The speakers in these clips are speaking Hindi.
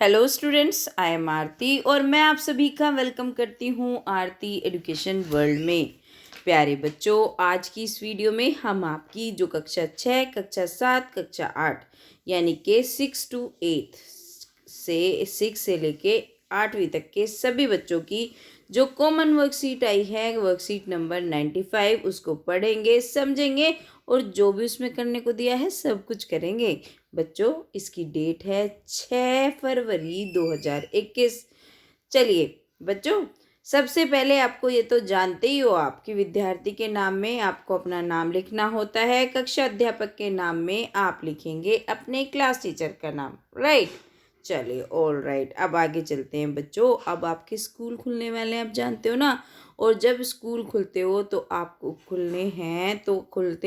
हेलो स्टूडेंट्स, आई एम आरती और मैं आप सभी का वेलकम करती हूँ आरती एजुकेशन वर्ल्ड में। प्यारे बच्चों, आज की इस वीडियो में हम आपकी जो कक्षा 6, कक्षा 7, कक्षा 8 यानी कि 6 to 8 से 6 से लेके 8वीं तक के सभी बच्चों की जो कॉमन वर्कशीट आई है, वर्कशीट नंबर 95, उसको पढ़ेंगे, समझेंगे और जो भी उसमें करने को दिया है सब कुछ करेंगे। बच्चों, इसकी डेट है 6 फरवरी 2021। चलिए बच्चों, सबसे पहले आपको ये तो जानते ही हो आप कि विद्यार्थी के नाम में आपको अपना नाम लिखना होता है। कक्षा अध्यापक के नाम में आप लिखेंगे अपने क्लास टीचर का नाम, राइट। चलिए, ऑल राइट, अब आगे चलते हैं बच्चों। अब आपके स्कूल खुलने वाले हैं, आप जानते हो ना। और जब स्कूल खुलते हो तो आपको खुलते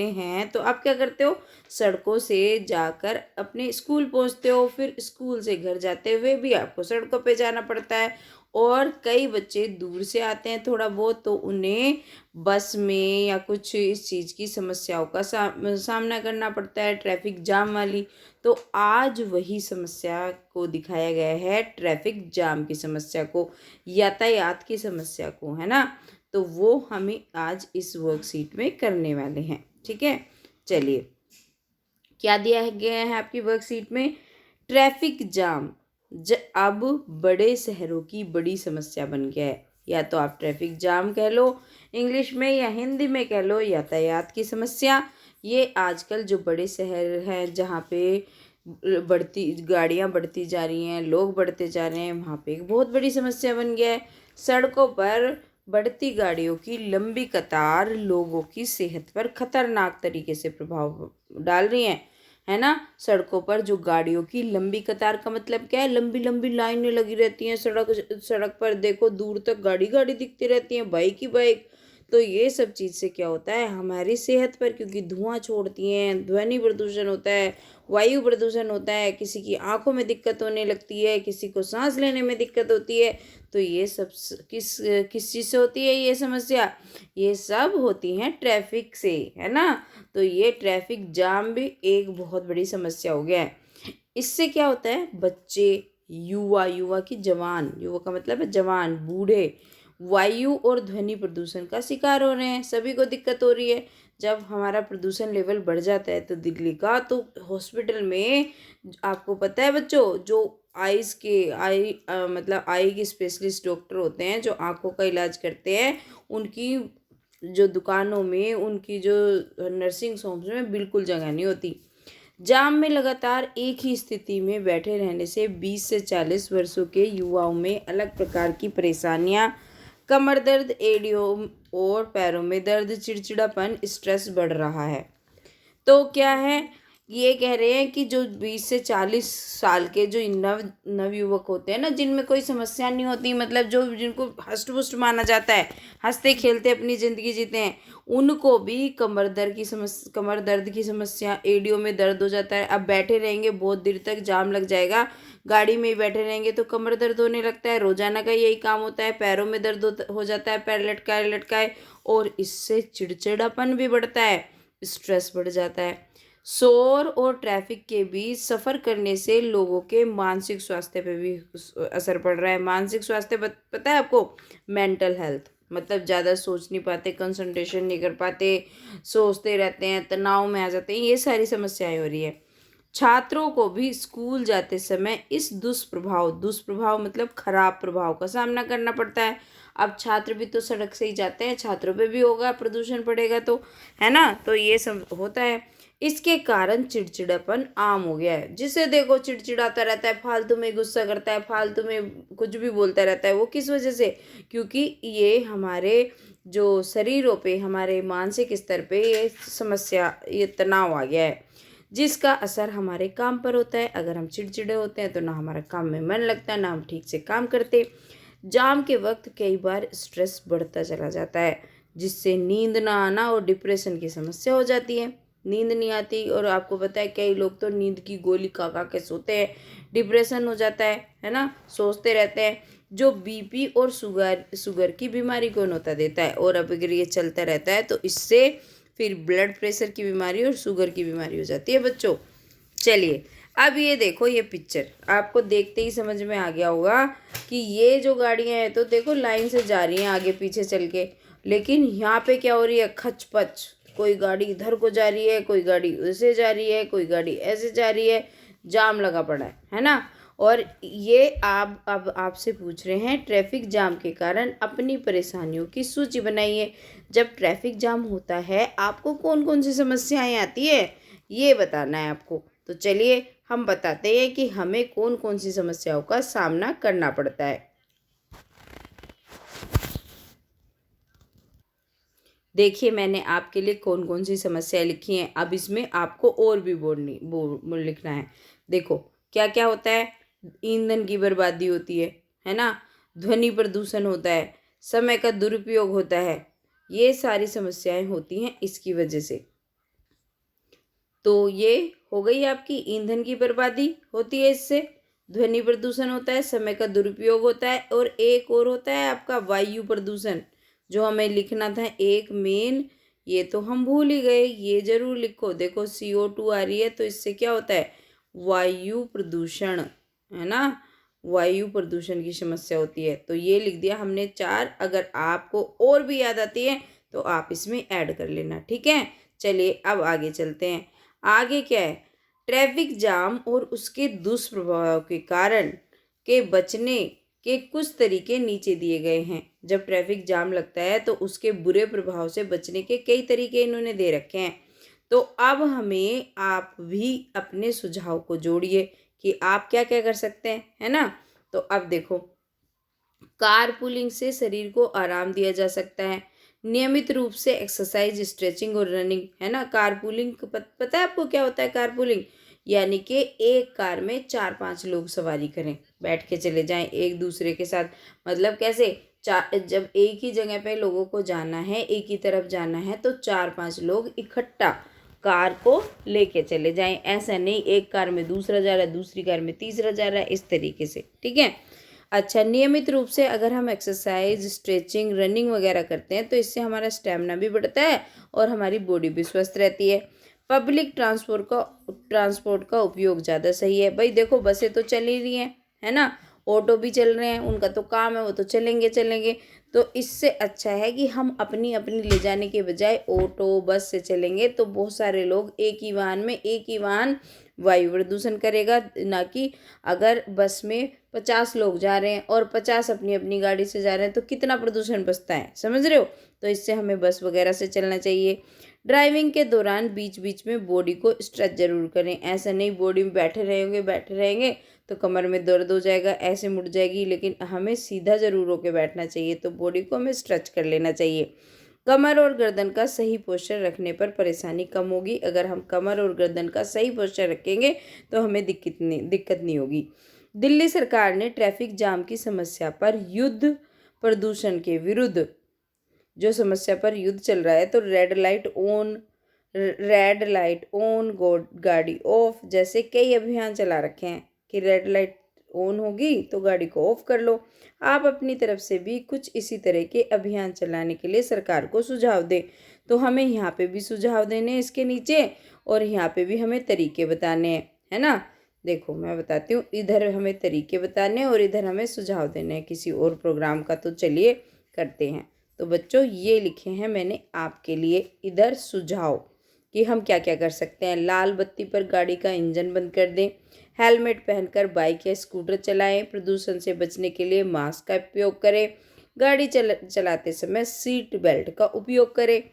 हैं तो आप क्या करते हो? सड़कों से जाकर अपने स्कूल पहुंचते हो, फिर स्कूल से घर जाते हुए भी आपको सड़कों पे जाना पड़ता है। और कई बच्चे दूर से आते हैं थोड़ा बहुत, तो उन्हें बस में या कुछ इस चीज़ की समस्याओं का सामना करना पड़ता है, ट्रैफिक जाम वाली। तो आज वही समस्या को दिखाया गया है, ट्रैफिक जाम की समस्या को, यातायात की समस्या को, है ना। तो वो हमें आज इस वर्कशीट में करने वाले हैं, ठीक है। चलिए, क्या दिया गया है आपकी वर्कशीट में? ट्रैफिक जाम अब बड़े शहरों की बड़ी समस्या बन गया है। या तो आप ट्रैफिक जाम कह लो इंग्लिश में, या हिंदी में कह लो यातायात की समस्या। ये आजकल जो बड़े शहर हैं जहाँ पे गाड़ियाँ बढ़ती जा रही हैं, लोग बढ़ते जा रहे हैं, वहाँ पे एक बहुत बड़ी समस्या बन गया है। सड़कों पर बढ़ती गाड़ियों की लंबी कतार लोगों की सेहत पर खतरनाक तरीके से प्रभाव डाल रही हैं, है ना। सड़कों पर जो गाड़ियों की लंबी कतार का मतलब क्या है? लंबी लंबी लाइनें लगी रहती हैं सड़क पर, देखो दूर तक गाड़ी गाड़ी दिखती रहती हैं, बाइक ही बाइक। तो ये सब चीज़ से क्या होता है हमारी सेहत पर, क्योंकि धुआं छोड़ती हैं, ध्वनि प्रदूषण होता है, वायु प्रदूषण होता है, किसी की आंखों में दिक्कत होने लगती है, किसी को सांस लेने में दिक्कत होती है। तो ये सब किस किस चीज़ से होती है ये समस्या? ये सब होती हैं ट्रैफिक से, है ना। तो ये ट्रैफिक जाम भी एक बहुत बड़ी समस्या हो गया है। इससे क्या होता है, बच्चे, युवा, युवा की जवान, युवा का मतलब है जवान, बूढ़े, वायु और ध्वनि प्रदूषण का शिकार हो रहे हैं, सभी को दिक्कत हो रही है। जब हमारा प्रदूषण लेवल बढ़ जाता है तो दिल्ली का, तो हॉस्पिटल में आपको पता है बच्चों, जो मतलब आई के स्पेशलिस्ट डॉक्टर होते हैं जो आंखों का इलाज करते हैं, उनकी जो दुकानों में, उनकी जो नर्सिंग होम्स में बिल्कुल जगह नहीं होती। जाम में लगातार एक ही स्थिति में बैठे रहने से 20 से 40 वर्षों के युवाओं में अलग प्रकार की परेशानियां, कमर दर्द, एड़ियों और पैरों में दर्द, चिड़चिड़ापन, स्ट्रेस बढ़ रहा है। तो क्या है, ये कह रहे हैं कि जो 20 से 40 साल के जो नवयुवक होते हैं ना, जिनमें कोई समस्या नहीं होती, मतलब जो जिनको हष्ट पुष्ट माना जाता है, हंसते खेलते अपनी ज़िंदगी जीते हैं, उनको भी कमर दर्द की समस्या, एड़ियों में दर्द हो जाता है। अब बैठे रहेंगे बहुत देर तक, जाम लग जाएगा, गाड़ी में ही बैठे रहेंगे तो कमर दर्द होने लगता है, रोजाना का यही काम होता है, पैरों में दर्द हो जाता है, पैर लटकाए लटकाए, और इससे चिड़चिड़ापन भी बढ़ता है, स्ट्रेस बढ़ जाता है। शोर और ट्रैफिक के बीच सफ़र करने से लोगों के मानसिक स्वास्थ्य पे भी असर पड़ रहा है। मानसिक स्वास्थ्य पता है आपको? मेंटल हेल्थ, मतलब ज़्यादा सोच नहीं पाते, कंसंट्रेशन नहीं कर पाते, सोचते रहते हैं, तनाव में आ जाते हैं, ये सारी समस्याएं हो रही है। छात्रों को भी स्कूल जाते समय इस दुष्प्रभाव मतलब खराब प्रभाव का सामना करना पड़ता है। अब छात्र भी तो सड़क से ही जाते हैं, छात्रों पे भी होगा, प्रदूषण पड़ेगा तो, है ना। तो ये सब होता है। इसके कारण चिड़चिड़ापन आम हो गया है, जिसे देखो चिड़चिड़ाता रहता है, फालतू में गुस्सा करता है, फालतू में कुछ भी बोलता रहता है। वो किस वजह से? क्योंकि ये हमारे जो शरीरों पे, हमारे मानसिक स्तर पे ये समस्या, ये तनाव आ गया है, जिसका असर हमारे काम पर होता है। अगर हम चिड़चिड़े होते हैं तो ना हमारा काम में मन लगता है, ना हम ठीक से काम करते। जाम के वक्त कई बार स्ट्रेस बढ़ता चला जाता है, जिससे नींद ना आना और डिप्रेशन की समस्या हो जाती है। नींद नहीं आती, और आपको पता है कई लोग तो नींद की गोली खा खा के सोते हैं, डिप्रेशन हो जाता है ना, सोचते रहते हैं। जो बीपी और शुगर की बीमारी को न्योता देता है, और अब अगर ये चलता रहता है तो इससे फिर ब्लड प्रेशर की बीमारी और शुगर की बीमारी हो जाती है बच्चों। चलिए, अब ये देखो, ये पिक्चर आपको देखते ही समझ में आ गया होगा कि ये जो गाड़ियाँ हैं तो देखो लाइन से जा रही हैं आगे पीछे चल के, लेकिन यहाँ पे क्या हो रही है, खचपच। कोई गाड़ी इधर को जा रही है, कोई गाड़ी उसे जा रही है, कोई गाड़ी ऐसे जा रही है, जाम लगा पड़ा है ना। और ये आप अब आपसे पूछ रहे हैं ट्रैफिक जाम के कारण अपनी परेशानियों की सूची बनाइए। जब ट्रैफिक जाम होता है आपको कौन कौन सी समस्याएं आती है ये बताना है आपको। तो चलिए हम बताते हैं कि हमें कौन कौन सी समस्याओं का सामना करना पड़ता है। देखिए मैंने आपके लिए कौन कौन सी समस्याएं लिखी हैं, अब इसमें आपको और भी लिखना है। देखो क्या क्या होता है, ईंधन की बर्बादी होती है ना, ध्वनि प्रदूषण होता है, समय का दुरुपयोग होता है, ये सारी समस्याएं होती हैं इसकी वजह से। तो ये हो गई आपकी ईंधन की बर्बादी होती है इससे, ध्वनि प्रदूषण होता है, समय का दुरुपयोग होता है, और एक और होता है आपका वायु प्रदूषण, जो हमें लिखना था एक मेन, ये तो हम भूल ही गए, ये जरूर लिखो। देखो CO2 आ रही है तो इससे क्या होता है, वायु प्रदूषण, है ना, वायु प्रदूषण की समस्या होती है। तो ये लिख दिया हमने 4। अगर आपको और भी याद आती है तो आप इसमें ऐड कर लेना, ठीक है। चलिए अब आगे चलते हैं। आगे क्या है, ट्रैफिक जाम और उसके दुष्प्रभाव के कारण के बचने के कुछ तरीके नीचे दिए गए हैं। जब ट्रैफिक जाम लगता है तो उसके बुरे प्रभाव से बचने के कई तरीके इन्होंने दे रखे हैं। तो अब हमें आप भी अपने सुझाव को जोड़िए कि आप क्या क्या कर सकते हैं, है ना। तो अब देखो, कार पुलिंग से शरीर को आराम दिया जा सकता है, नियमित रूप से एक्सरसाइज, स्ट्रेचिंग और रनिंग, है ना। कार पुलिंग पता है आपको क्या होता है, कार पुलिंग यानी कि एक कार में 4-5 लोग सवारी करें, बैठ के चले जाएं एक दूसरे के साथ। मतलब कैसे, चार, जब एक ही जगह पे लोगों को जाना है, एक ही तरफ जाना है, तो 4-5 लोग इकट्ठा कार को लेके चले जाएं। ऐसा नहीं एक कार में दूसरा जा रहा है, दूसरी कार में तीसरा जा रहा है, इस तरीके से, ठीक है। अच्छा, नियमित रूप से अगर हम एक्सरसाइज, स्ट्रेचिंग, रनिंग वगैरह करते हैं तो इससे हमारा स्टेमिना भी बढ़ता है और हमारी बॉडी भी स्वस्थ रहती है। पब्लिक ट्रांसपोर्ट का उपयोग ज़्यादा सही है। भाई देखो बसें तो चल ही रही हैं, है ना, ऑटो भी चल रहे हैं, उनका तो काम है, वो तो चलेंगे चलेंगे। तो इससे अच्छा है कि हम अपनी अपनी ले जाने के बजाय ऑटो बस से चलेंगे, तो बहुत सारे लोग एक ही वाहन वायु प्रदूषण करेगा ना। कि अगर बस में 50 लोग जा रहे हैं और 50 अपनी अपनी गाड़ी से जा रहे हैं तो कितना प्रदूषण बचता है, समझ रहे हो। तो इससे हमें बस वगैरह से चलना चाहिए। ड्राइविंग के दौरान बीच बीच में बॉडी को स्ट्रेच जरूर करें। ऐसा नहीं बॉडी में बैठे रहेंगे तो कमर में दर्द हो जाएगा, ऐसे मुड़ जाएगी, लेकिन हमें सीधा जरूर होकर बैठना चाहिए। तो बॉडी को हमें स्ट्रेच कर लेना चाहिए। कमर और गर्दन का सही पोस्चर रखने पर परेशानी कम होगी। अगर हम कमर और गर्दन का सही पोस्चर रखेंगे तो हमें दिक्कत नहीं होगी। दिल्ली सरकार ने ट्रैफिक जाम की समस्या पर युद्ध, प्रदूषण के विरुद्ध जो समस्या पर युद्ध चल रहा है, तो रेड लाइट ऑन गाड़ी ऑफ जैसे कई अभियान चला रखे हैं कि रेड लाइट ऑन होगी तो गाड़ी को ऑफ कर लो। आप अपनी तरफ से भी कुछ इसी तरह के अभियान चलाने के लिए सरकार को सुझाव दें। तो हमें यहाँ पे भी सुझाव देने हैं इसके नीचे, और यहाँ पे भी हमें तरीके बताने हैं, है ना। देखो मैं बताती हूँ, इधर हमें तरीके बताने हैं और इधर हमें सुझाव देने हैं किसी और प्रोग्राम का। तो चलिए करते हैं। तो बच्चों ये लिखे हैं मैंने आपके लिए इधर सुझाव कि हम क्या क्या कर सकते हैं। लाल बत्ती पर गाड़ी का इंजन बंद कर दें, हेलमेट पहनकर बाइक या स्कूटर चलाएं, प्रदूषण से बचने के लिए मास्क का उपयोग करें, गाड़ी चलाते समय सीट बेल्ट का उपयोग करें।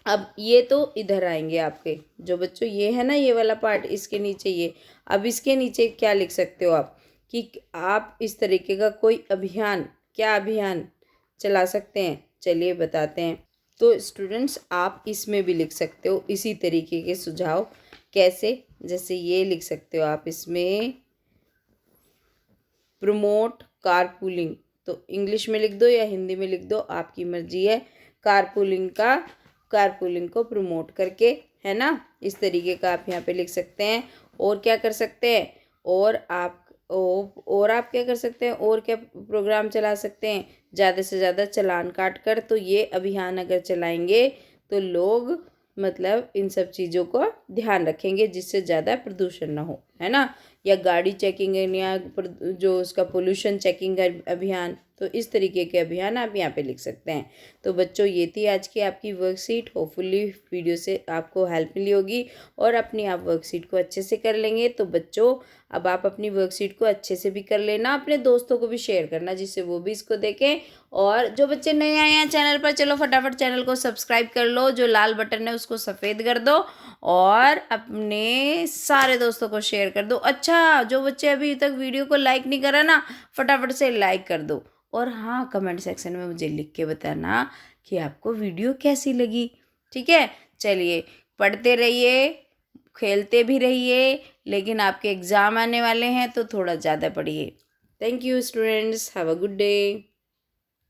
अब ये तो इधर आएंगे आपके जो बच्चों, ये है ना ये वाला पार्ट, इसके नीचे ये। अब इसके नीचे क्या लिख सकते हो आप कि आप इस तरीके का कोई अभियान, क्या अभियान चला सकते हैं, चलिए बताते हैं। तो स्टूडेंट्स आप इसमें भी लिख सकते हो इसी तरीके के सुझाव। कैसे, जैसे ये लिख सकते हो आप इसमें प्रमोट कारपूलिंग, तो इंग्लिश में लिख दो या हिंदी में लिख दो, आपकी मर्जी है। कारपूलिंग को प्रमोट करके, है ना, इस तरीके का आप यहाँ पे लिख सकते हैं। और क्या कर सकते हैं, और आप क्या कर सकते हैं, और क्या प्रोग्राम चला सकते हैं, ज़्यादा से ज़्यादा चालान काट कर। तो ये अभियान अगर चलाएंगे तो लोग मतलब इन सब चीज़ों को ध्यान रखेंगे जिससे ज़्यादा प्रदूषण ना हो, है ना। या गाड़ी चेकिंग या जो उसका पोल्यूशन चेकिंग का अभियान, तो इस तरीके के अभियान आप यहाँ पे लिख सकते हैं। तो बच्चों ये थी आज की आपकी वर्कशीट। होपफुली वीडियो से आपको हेल्प मिली होगी और अपनी आप वर्कशीट को अच्छे से कर लेंगे। तो बच्चों अब आप अपनी वर्कशीट को अच्छे से भी कर लेना, अपने दोस्तों को भी शेयर करना जिससे वो भी इसको देखें। और जो बच्चे नए आए हैं चैनल पर, चलो फटाफट चैनल को सब्सक्राइब कर लो, जो लाल बटन है उसको सफ़ेद कर दो और अपने सारे दोस्तों को शेयर कर दो। अच्छा, जो बच्चे अभी तक वीडियो को लाइक नहीं करा ना, फटाफट से लाइक कर दो। और हाँ, कमेंट सेक्शन में मुझे लिख के बताना कि आपको वीडियो कैसी लगी। ठीक है, चलिए पढ़ते रहिए, खेलते भी रहिए, लेकिन आपके एग्ज़ाम आने वाले हैं तो थोड़ा ज़्यादा पढ़िए। Thank you students, have a good day.